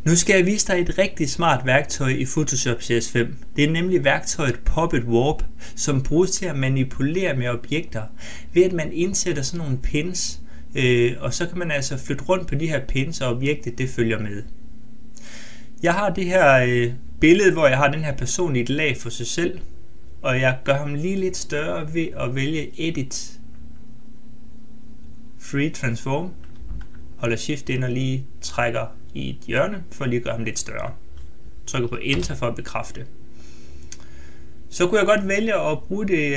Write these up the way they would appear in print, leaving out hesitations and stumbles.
Nu skal jeg vise dig et rigtig smart værktøj i Photoshop CS5. Det er nemlig værktøjet Puppet Warp, som bruges til at manipulere med objekter, ved at man indsætter sådan nogle pins, og så kan man altså flytte rundt på de her pins, og objektet det følger med. Jeg har det her billede, hvor jeg har den her person i et lag for sig selv, og jeg gør ham lige lidt større ved at vælge Edit, Free Transform, holder Shift ind og lige trækker i et hjørne, for at lige gøre ham lidt større. Trykker på Enter for at bekræfte. Så kunne jeg godt vælge at bruge det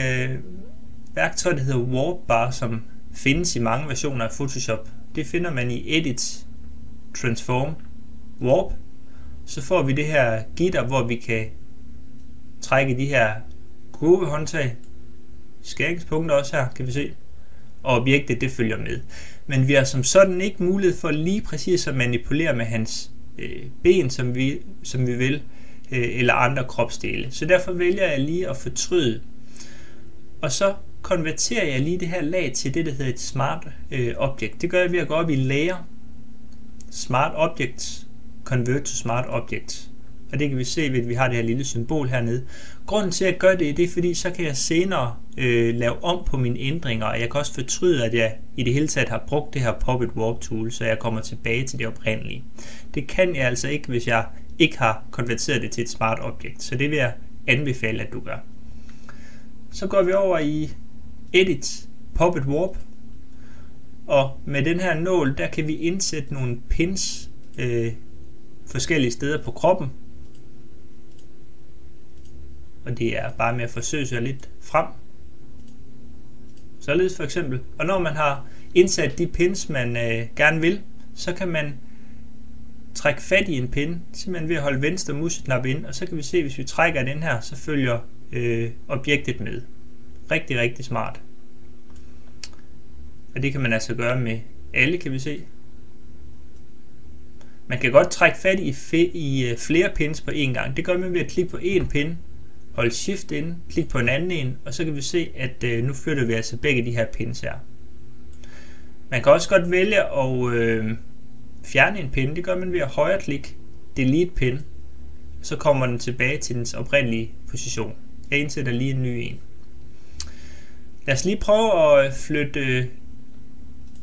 værktøj, der hedder Warp Bar, som findes i mange versioner af Photoshop. Det finder man i Edit, Transform, Warp. Så får vi det her gitter, hvor vi kan trække de her kurvehåndtag, skæringspunkter også her, kan vi se, og objektet det følger med. Men vi har som sådan ikke mulighed for lige præcis at manipulere med hans ben, som vi vil, eller andre kropsdele. Så derfor vælger jeg lige at fortryde. Og så konverterer jeg lige det her lag til det, der hedder et Smart Object. Det gør jeg ved at gå op i Layer, Smart Objects, Convert to Smart Object. Og det kan vi se ved, at vi har det her lille symbol hernede. Grunden til at gøre det er fordi så kan jeg senere lave om på mine ændringer, og jeg kan også fortryde, at jeg i det hele taget har brugt det her Puppet Warp tool, så jeg kommer tilbage til det oprindelige. Det kan jeg altså ikke, hvis jeg ikke har konverteret det til et Smart Object, så det vil jeg anbefale, at du gør. Så går vi over i Edit, Puppet Warp, og med den her nål, der kan vi indsætte nogle pins forskellige steder på kroppen. Og det er bare med at forsøge sig lidt frem. Således for eksempel. Og når man har indsat de pins, man gerne vil, så kan man trække fat i en pin, simpelthen ved at holde venstre museknap ind, og så kan vi se, hvis vi trækker den her, så følger objektet med. Rigtig, rigtig smart. Og det kan man altså gøre med alle, kan vi se. Man kan godt trække fat i flere pins på én gang. Det gør man ved at klikke på en pin, holde Shift inde, klik på en anden en, og så kan vi se, at nu flytter vi altså begge de her pins her. Man kan også godt vælge at fjerne en pin. Det gør man ved at højreklikke, Delete pin, så kommer den tilbage til dens oprindelige position. Jeg indsætter lige en ny en. Lad os lige prøve at flytte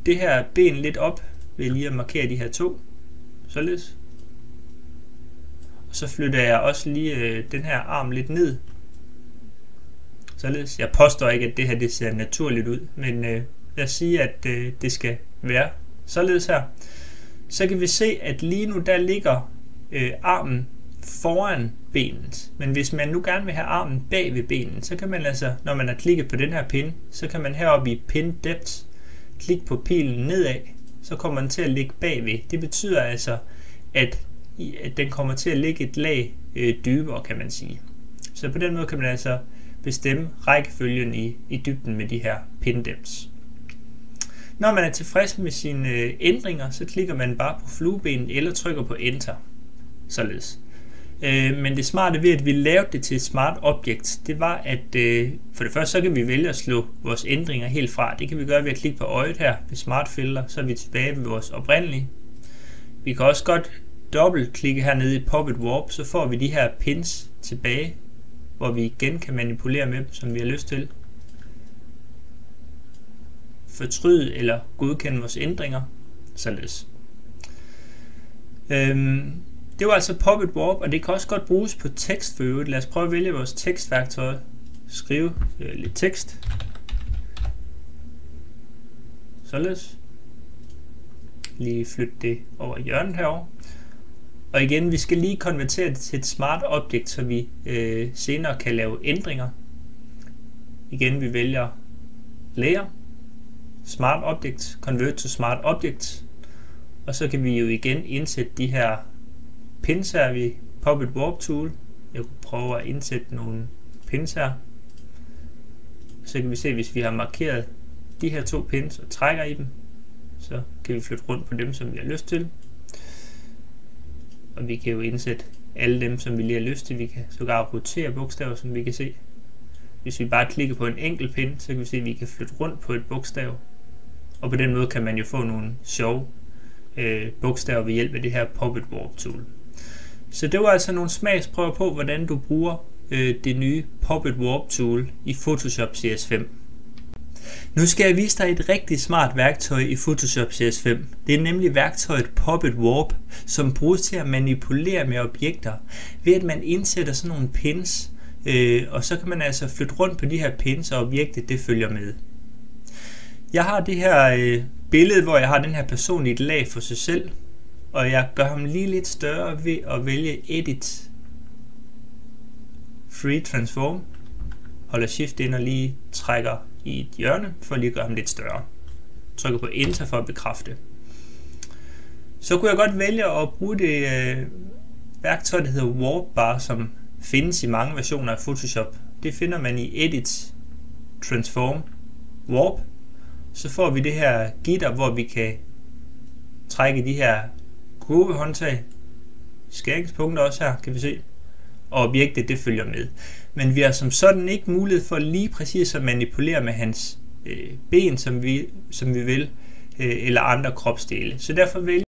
det her ben lidt op ved lige at markere de her to. Således. Og så flytter jeg også lige den her arm lidt ned. Således. Jeg påstår ikke, at det her det ser naturligt ud, men lad os sige, at det skal være således her. Så kan vi se, at lige nu der ligger armen foran benet. Men hvis man nu gerne vil have armen bag ved benet, så kan man altså, når man har klikket på den her pin, så kan man heroppe i Pin Depth klikke på pilen nedad, så kommer den til at ligge bagved. Det betyder altså, at den kommer til at ligge et lag dybere, kan man sige. Så på den måde kan man altså bestemme rækkefølgen i dybden med de her pin depths. Når man er tilfreds med sine ændringer, så klikker man bare på fluebenet eller trykker på Enter. Således. Men det smarte ved, at vi lavede det til et Smart Object, det var, at for det første så kan vi vælge at slå vores ændringer helt fra. Det kan vi gøre ved at klikke på øjet her ved Smart Filter, så er vi tilbage ved vores oprindelige. Vi kan også godt dobbeltklikke hernede i Puppet Warp, så får vi de her pins tilbage, hvor vi igen kan manipulere med dem, som vi har lyst til. Fortryde eller godkende vores ændringer, således. Det var altså Puppet Warp, og det kan også godt bruges på tekst for øvrigt. Lad os prøve at vælge vores tekstværktøj. Skrive lidt tekst. Således. Lige flytte det over hjørnet herovre. Og igen, vi skal lige konvertere det til et Smart Object, så vi senere kan lave ændringer. Igen, vi vælger Layer, Smart Object, Convert to Smart Object. Og så kan vi jo igen indsætte de her pins her ved Puppet Warp tool. Jeg kunne prøve at indsætte nogle pins her. Så kan vi se, hvis vi har markeret de her to pins og trækker i dem, så kan vi flytte rundt på dem, som vi har lyst til. Og vi kan jo indsætte alle dem, som vi lige har lyst til. Vi kan sågar rotere bogstaver, som vi kan se. Hvis vi bare klikker på en enkelt pin, så kan vi se, at vi kan flytte rundt på et bogstav. Og på den måde kan man jo få nogle sjove bogstaver ved hjælp af det her Puppet Warp Tool. Så det var altså nogle smagsprøver på, hvordan du bruger det nye Puppet Warp Tool i Photoshop CS5. Nu skal jeg vise dig et rigtig smart værktøj i Photoshop CS5. Det er nemlig værktøjet Puppet Warp, som bruges til at manipulere med objekter, ved at man indsætter sådan nogle pins, og så kan man altså flytte rundt på de her pins, og objektet det følger med. Jeg har det her billede, hvor jeg har den her person i et lag for sig selv, og jeg gør ham lige lidt større ved at vælge Edit, Free Transform, holder Shift ind og lige trækker i et hjørne, for at lige gøre ham lidt større. Trykker på Enter for at bekræfte. Så kunne jeg godt vælge at bruge det værktøj, der hedder Warp Bar, som findes i mange versioner af Photoshop. Det finder man i Edit, Transform, Warp. Så får vi det her gitter, hvor vi kan trække de her kurvehåndtag, skæringspunkter også her, kan vi se, og objektet det følger med. Men vi har som sådan ikke mulighed for lige præcis at manipulere med hans ben, som vi vil, eller andre kropsdele. Så derfor vælger